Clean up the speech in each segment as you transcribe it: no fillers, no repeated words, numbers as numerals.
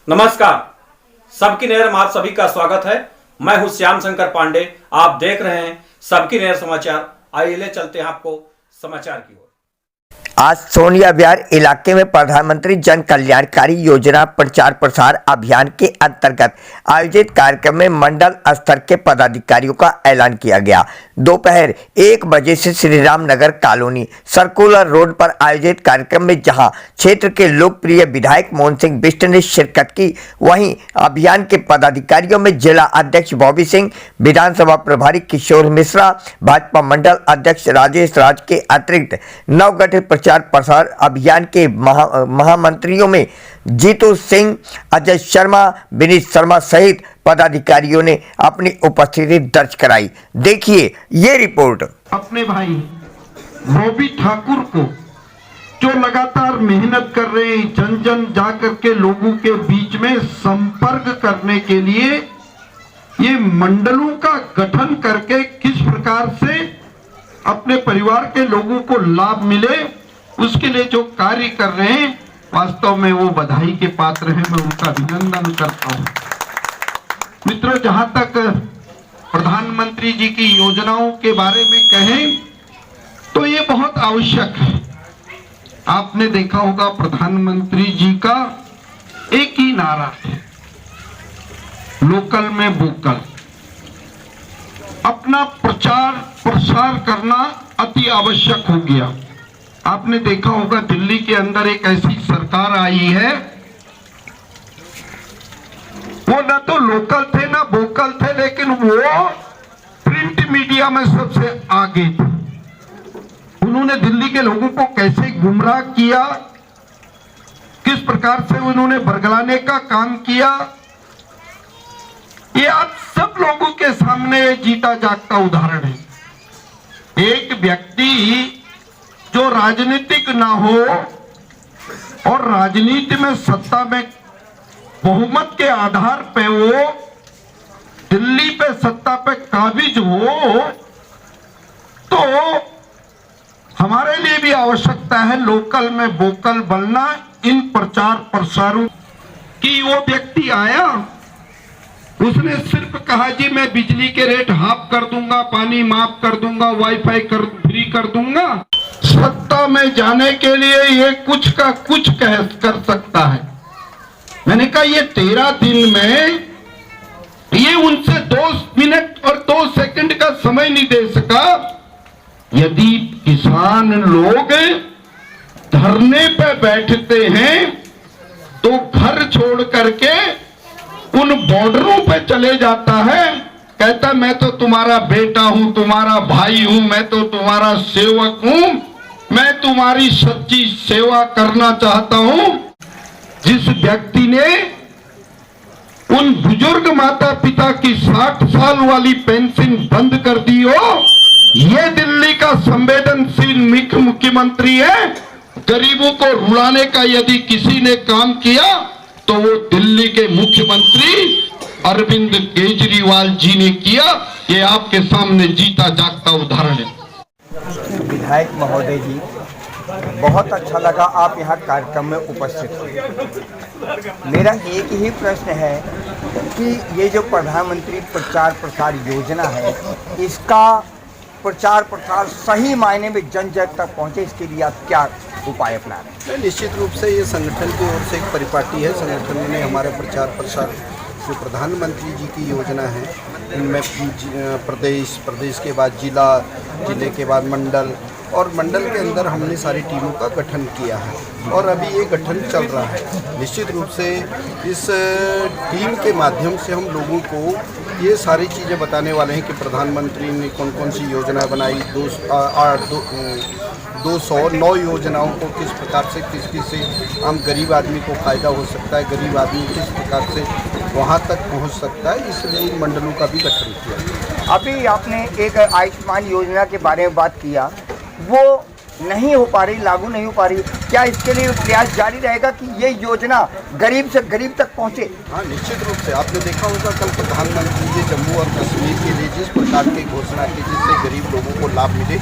नमस्कार, सबकी नज़र में आप सभी का स्वागत है। मैं हूं श्याम शंकर पांडे। आप देख रहे हैं सबकी नज़र समाचार। आइए चलते हैं आपको समाचार की ओर। आज सोनिया विहार इलाके में प्रधानमंत्री जन कल्याणकारी योजना प्रचार प्रसार अभियान के अंतर्गत आयोजित कार्यक्रम में मंडल स्तर के पदाधिकारियों का ऐलान किया गया। दोपहर 1 बजे से Shri Ram Nagar colony circular road पर आयोजित कार्यक्रम में जहां क्षेत्र के लोकप्रिय विधायक मोहन सिंह बिष्ट ने शिरकत की, वहीं अभियान के पदाधिकारियों में जिला अध्यक्ष बॉबी सिंह, विधानसभा प्रभारी किशोर मिश्रा, भाजपा मंडल अध्यक्ष राजेश राज के अतिरिक्त नवगठित प्रचार प्रसार अभियान के महामंत्रियों में जीतू सिंह, अजय शर्मा, विनीत शर्मा सहित पदाधिकारियों ने अपनी उपस्थिति दर्ज कराई। देखिए ये रिपोर्ट। अपने भाई बॉबी ठाकुर को जो लगातार मेहनत कर रहे हैं, जन जन जाकर के लोगों के बीच में संपर्क करने के लिए ये मंडलों का गठन करके किस प्रकार से अपने परिवार के लोगों को लाभ मिले, उसके लिए जो कार्य कर रहे हैं, वास्तव में वो बधाई के पात्र हैं। मैं उनका अभिनंदन करता हूं। मित्रों, जहां तक प्रधानमंत्री जी की योजनाओं के बारे में कहें तो ये बहुत आवश्यक है। आपने देखा होगा प्रधानमंत्री जी का एक ही नारा है, लोकल में वोकल। अपना प्रचार प्रसार करना अति आवश्यक हो गया। आपने देखा होगा दिल्ली के अंदर एक ऐसी सरकार आई है, वो ना तो लोकल थे ना वोकल थे, लेकिन वो प्रिंट मीडिया में सबसे आगे थे। उन्होंने दिल्ली के लोगों को कैसे गुमराह किया, किस प्रकार से उन्होंने बरगलाने का काम किया, ये आज सब लोगों के सामने जीता जागता उदाहरण है। एक व्यक्ति जो राजनीतिक ना हो और राजनीति में सत्ता में बहुमत के आधार पे वो दिल्ली पे सत्ता पे काबिज हो, तो हमारे लिए भी आवश्यकता है लोकल में वोकल बनना। इन प्रचार प्रसारों की वो व्यक्ति आया, उसने सिर्फ कहा जी मैं बिजली के रेट हाफ कर दूंगा, पानी माफ कर दूंगा, वाईफाई फ्री कर दूंगा। सत्ता में जाने के लिए ये कुछ का कुछ कर सकता है। मैंने कहा ये 13 दिन में ये उनसे 2 मिनट और 2 सेकंड का समय नहीं दे सका। यदि किसान लोग धरने पे बैठते हैं तो घर छोड़ करके उन बॉर्डरों पे चले जाता है, कहता मैं तो तुम्हारा बेटा हूं, तुम्हारा भाई हूं, मैं तो तुम्हारा सेवक हूं, मैं तुम्हारी सच्ची सेवा करना चाहता हूं। जिस व्यक्ति ने उन बुजुर्ग माता पिता की 60 साल वाली पेंशन बंद कर दी हो, ये दिल्ली का संवेदनशील मुख्यमंत्री है। गरीबों को रुलाने का यदि किसी ने काम किया तो वो दिल्ली के मुख्यमंत्री अरविंद केजरीवाल जी ने किया। ये आपके सामने जीता जागता उदाहरण है। विधायक महोदय जी, बहुत अच्छा लगा आप यहाँ कार्यक्रम में उपस्थित हुए। मेरा एक ही प्रश्न है कि ये जो प्रधानमंत्री प्रचार प्रसार योजना है, इसका प्रचार प्रसार सही मायने में जन जन तक पहुँचे, इसके लिए आप क्या उपाय अपना रहे हैं? निश्चित रूप से ये संगठन की ओर से एक परिपाटी है। संगठन ने हमारे प्रचार प्रसार जो प्रधानमंत्री जी की योजना है, इनमें प्रदेश के बाद जिले के बाद मंडल, और मंडल के अंदर हमने सारी टीमों का गठन किया है और अभी ये गठन चल रहा है। निश्चित रूप से इस टीम के माध्यम से हम लोगों को ये सारी चीज़ें बताने वाले हैं कि प्रधानमंत्री ने कौन कौन सी योजना बनाई, 209 योजनाओं को किस प्रकार से किस आम गरीब आदमी को फ़ायदा हो सकता है, गरीब आदमी किस प्रकार से वहाँ तक पहुँच सकता है, इसलिए इन मंडलों का भी गठन किया। अभी आपने एक आयुष्मान योजना के बारे में बात किया, वो नहीं हो पा रही, लागू नहीं हो पा रही, क्या इसके लिए प्रयास जारी रहेगा कि ये योजना गरीब से गरीब तक पहुंचे? हाँ, निश्चित रूप से आपने देखा होगा कल प्रधानमंत्री जी जम्मू और कश्मीर के लिए जिस प्रकार की घोषणा की जिससे गरीब लोगों को लाभ मिले,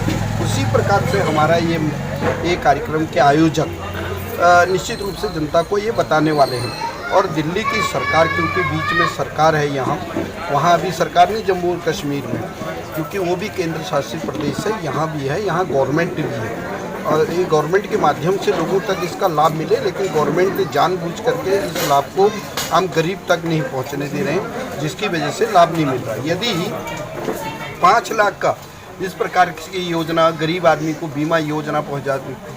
उसी प्रकार से हमारा ये कार्यक्रम के आयोजक निश्चित रूप से जनता को ये बताने वाले हैं और दिल्ली की सरकार, क्योंकि बीच में सरकार है यहाँ, वहाँ अभी सरकार नहीं जम्मू और कश्मीर में, क्योंकि वो भी केंद्र शासित प्रदेश है, यहाँ भी है, यहाँ गवर्नमेंट भी है और ये गवर्नमेंट के माध्यम से लोगों तक इसका लाभ मिले, लेकिन गवर्नमेंट जानबूझ करके इस लाभ को आम गरीब तक नहीं पहुँचने दे रहे हैं, जिसकी वजह से लाभ नहीं मिल रहा। यदि 5 लाख का इस प्रकार की योजना गरीब आदमी को बीमा योजना पहुँच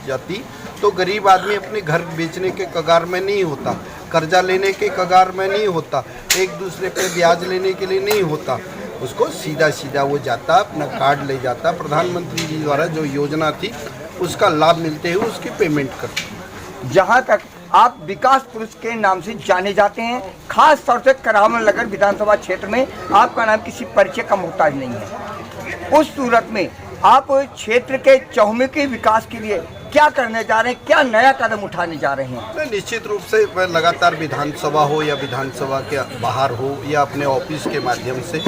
जाती तो गरीब आदमी अपने घर बेचने के कगार में नहीं होता, कर्जा लेने के कगार में नहीं होता, एक दूसरे पे ब्याज लेने के लिए नहीं होता, उसको सीधा सीधा वो जाता, अपना कार्ड ले जाता, प्रधानमंत्री जी द्वारा जो योजना थी उसका लाभ मिलते हुए उसकी पेमेंट करता। जहां तक आप विकास पुरुष के नाम से जाने जाते हैं, खास तौर से करामल नगर विधानसभा क्षेत्र में आपका नाम किसी परिचय का मोहताज नहीं है। उस सूरत में आप क्षेत्र के चहुमुखी विकास के लिए क्या करने जा रहे हैं, क्या नया कदम उठाने जा रहे हैं? निश्चित रूप से मैं लगातार विधानसभा हो या विधानसभा के बाहर हो या अपने ऑफिस के माध्यम से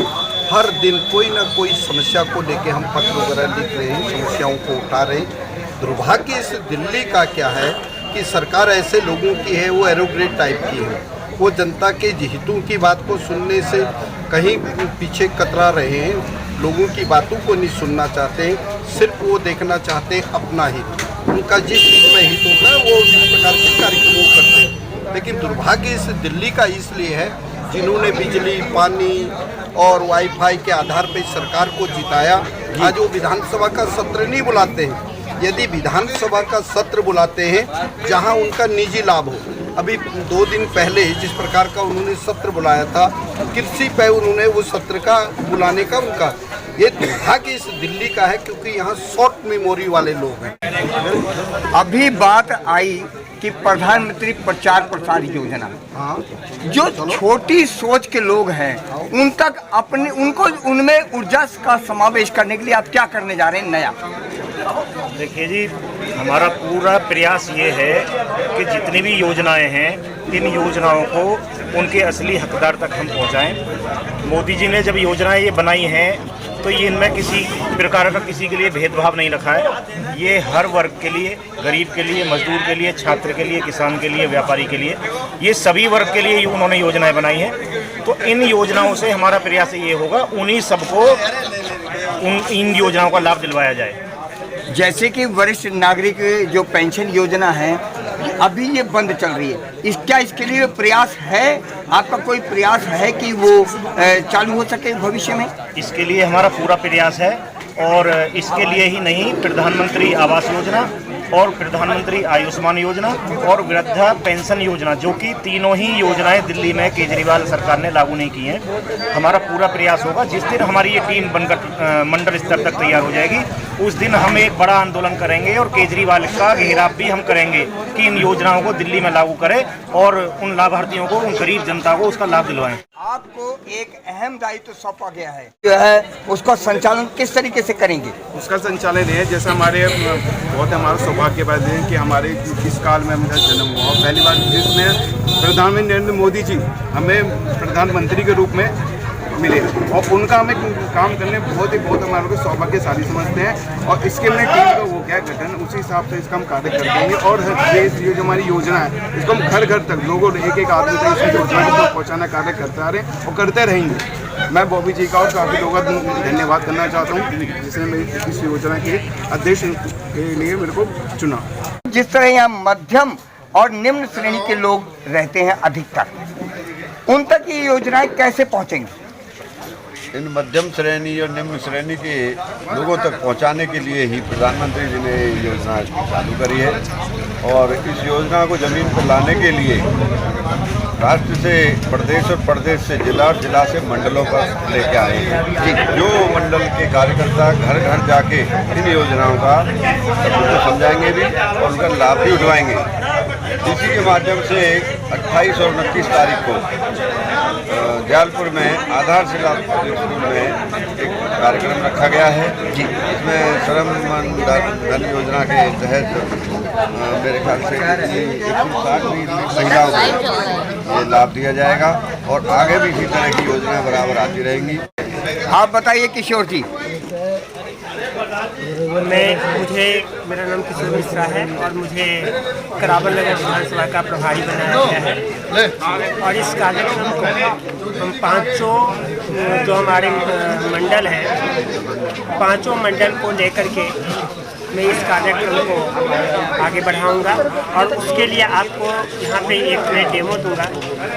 हर दिन कोई ना कोई समस्या को लेके हम पत्र वगैरह लिख रहे हैं, समस्याओं को उठा रहे हैं। दुर्भाग्य इस दिल्ली का क्या है कि सरकार ऐसे लोगों की है, वो एरोक्रेट टाइप की है, वो जनता के हितों की बात को सुनने से कहीं पीछे कतरा रहे हैं, लोगों की बातों को नहीं सुनना चाहते हैं, सिर्फ वो देखना चाहते हैं अपना हित। उनका जिस चीज़ में हित होता है वो इस प्रकार के कार्यक्रमों करते हैं। लेकिन दुर्भाग्य इस दिल्ली का इसलिए है, जिन्होंने बिजली, पानी और वाईफाई के आधार पर सरकार को जिताया, आज वो विधानसभा का सत्र नहीं बुलाते हैं। यदि विधानसभा का सत्र बुलाते हैं जहां उनका निजी लाभ हो, अभी 2 दिन पहले जिस प्रकार का उन्होंने सत्र बुलाया था, कृषि पे उन्होंने वो सत्र का बुलाने का उनका ये दुर्भाग्य इस दिल्ली का है, क्योंकि यहाँ शॉर्ट मेमोरी वाले लोग हैं। अभी बात आई कि प्रधानमंत्री प्रचार प्रसार योजना, हाँ, जो छोटी सोच के लोग हैं उन तक अपने उनको उनमें ऊर्जा का समावेश करने के लिए आप क्या करने जा रहे हैं नया? देखिए जी, हमारा पूरा प्रयास ये है कि जितनी भी योजनाएं हैं, इन योजनाओं को उनके असली हकदार तक हम पहुंचाएं। मोदी जी ने जब योजनाएं ये बनाई हैं तो ये इनमें किसी प्रकार का किसी के लिए भेदभाव नहीं रखा है। ये हर वर्ग के लिए, गरीब के लिए, मजदूर के लिए, छात्र के लिए, किसान के लिए, व्यापारी के लिए, ये सभी वर्ग के लिए उन्होंने योजनाएं बनाई हैं। तो इन योजनाओं से हमारा प्रयास ये होगा उन्हीं सबको इन योजनाओं का लाभ दिलवाया जाए। जैसे कि वरिष्ठ नागरिक जो पेंशन योजना है अभी ये बंद चल रही है, क्या इसके लिए प्रयास है, आपका कोई प्रयास है कि वो चालू हो सके भविष्य में? इसके लिए हमारा पूरा प्रयास है और इसके लिए ही नहीं, प्रधानमंत्री आवास योजना और प्रधानमंत्री आयुष्मान योजना और वृद्धा पेंशन योजना, जो कि तीनों ही योजनाएं दिल्ली में केजरीवाल सरकार ने लागू नहीं की हैं, हमारा पूरा प्रयास होगा। जिस दिन हमारी ये टीम बनकर मंडल स्तर तक तैयार हो जाएगी, उस दिन हम एक बड़ा आंदोलन करेंगे और केजरीवाल का घेराव भी हम करेंगे कि इन योजनाओं को दिल्ली में लागू करें और उन लाभार्थियों को, उन गरीब जनता को उसका लाभ दिलवाएं। आपको एक अहम दायित्व सौंपा गया है, जो है उसका संचालन किस तरीके से करेंगे? उसका संचालन है, जैसे हमारे बहुत हमारा सौभाग्य है कि हमारे इस काल में हमारा जन्म हुआ, पहली बार जिसमें प्रधानमंत्री नरेंद्र मोदी जी हमें प्रधानमंत्री के रूप में मिले और उनका हमें काम करने बहुत हमारे को सौभाग्यशाली समझते हैं। और इसके लिए टीम का वो क्या गठन, उसी हिसाब से इसका हम कार्य कर देंगे और ये जो हमारी योजना है इसको हम घर घर तक लोगों एक आदमी तक इस योजना को पहुँचाना कार्य करते आ रहे हैं और करते रहेंगे। मैं बॉबी जी का और काफ़ी लोगों का धन्यवाद करना चाहता हूँ जिसने मेरी इस योजना के अध्यक्ष के लिए मेरे को चुना। जिस तरह यहाँ मध्यम और निम्न श्रेणी के लोग रहते हैं अधिकतर, उन तक ये योजनाएं कैसे पहुँचेंगी? इन मध्यम श्रेणी और निम्न श्रेणी के लोगों तक पहुंचाने के लिए ही प्रधानमंत्री जी ने योजना चालू करी है और इस योजना को ज़मीन पर लाने के लिए राष्ट्र से प्रदेश और प्रदेश से जिला और जिला से मंडलों पर लेके आए हैं। जो मंडल के कार्यकर्ता घर घर जाके इन योजनाओं का सबको समझाएंगे भी और उनका लाभ भी उठवाएंगे। इसी के माध्यम से 28 और 29 तारीख को जयपुर में आधारशिला स्कूल में एक कार्यक्रम रखा गया है, इसमें श्रम धन योजना के तहत मेरे ख्याल से 160 महिलाओं को ये लाभ दिया जाएगा और आगे भी इसी तरह की योजनाएं बराबर आती रहेंगी। आप बताइए किशोर जी। मेरा नाम किशोर मिश्रा है और मुझे करावल नगर विधानसभा का प्रभारी बनाया गया है। और इस कार्यक्रम को हम पांचों जो हमारे मंडल हैं, पांचों मंडल को लेकर के मैं इस कार्यक्रम को आगे बढ़ाऊंगा और उसके लिए आपको यहाँ पे एक मैं डेमो दूंगा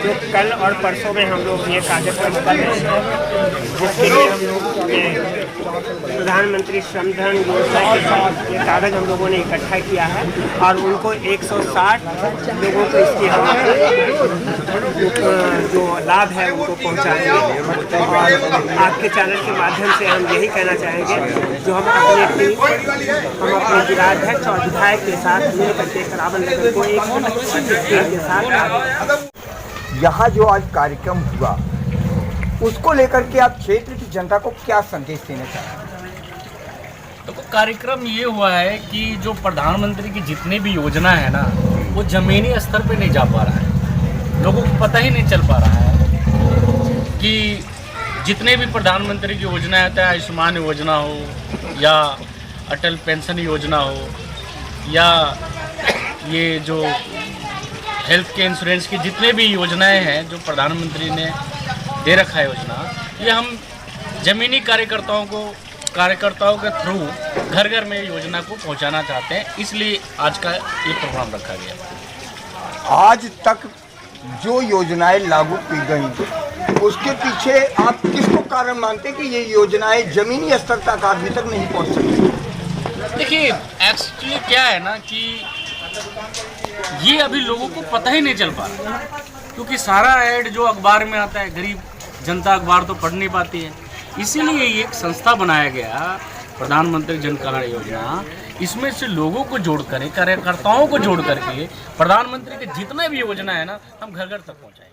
जो कल और परसों में हम लोग ये कार्यक्रम कर रहे हैं, जिसके लिए हम लोग प्रधानमंत्री श्रमधन योजना के ये कागज़ हम लोगों ने इकट्ठा किया है और उनको 160 लोगों को इसकी हम जो लाभ है उनको पहुँचाएंगे। और आपके चैनल के माध्यम से हम यही कहना चाहेंगे, जो हम अपने जिलाध्यक्ष और विधायक के साथ मिल करके करावल नगर को एक के साथ यहाँ जो आज कार्यक्रम हुआ उसको लेकर के आप क्षेत्र की जनता को क्या संदेश देना चाहते हैं? तो कार्यक्रम ये हुआ है कि जो प्रधानमंत्री की जितनी भी योजना है ना, वो ज़मीनी स्तर पे नहीं जा पा रहा है। लोगों को पता ही नहीं चल पा रहा है कि जितने भी प्रधानमंत्री की योजना है, चाहे आयुष्मान योजना हो या अटल पेंशन योजना हो या ये जो हेल्थ के इंश्योरेंस की जितने भी योजनाएं हैं जो प्रधानमंत्री ने दे रखा है योजना, ये हम ज़मीनी कार्यकर्ताओं के थ्रू घर घर में योजना को पहुंचाना चाहते हैं, इसलिए आज का ये प्रोग्राम रखा गया। आज तक जो योजनाएं लागू की गई उसके पीछे आप किसको कारण मानते हैं कि ये योजनाएं जमीनी स्तर तक अभी तक नहीं पहुंच सकी? देखिए, एक्चुअली क्या है ना कि ये अभी लोगों को पता ही नहीं चल पा रहा, क्योंकि सारा ऐड जो अखबार में आता है, गरीब जनता अखबार तो पढ़ नहीं पाती है। इसीलिए ये एक संस्था बनाया गया, प्रधानमंत्री जन कल्याण योजना। इसमें से लोगों को जोड़ कर, कार्यकर्ताओं को जोड़ करके प्रधानमंत्री के जितने भी योजना है ना, हम घर घर तक पहुँचाएंगे।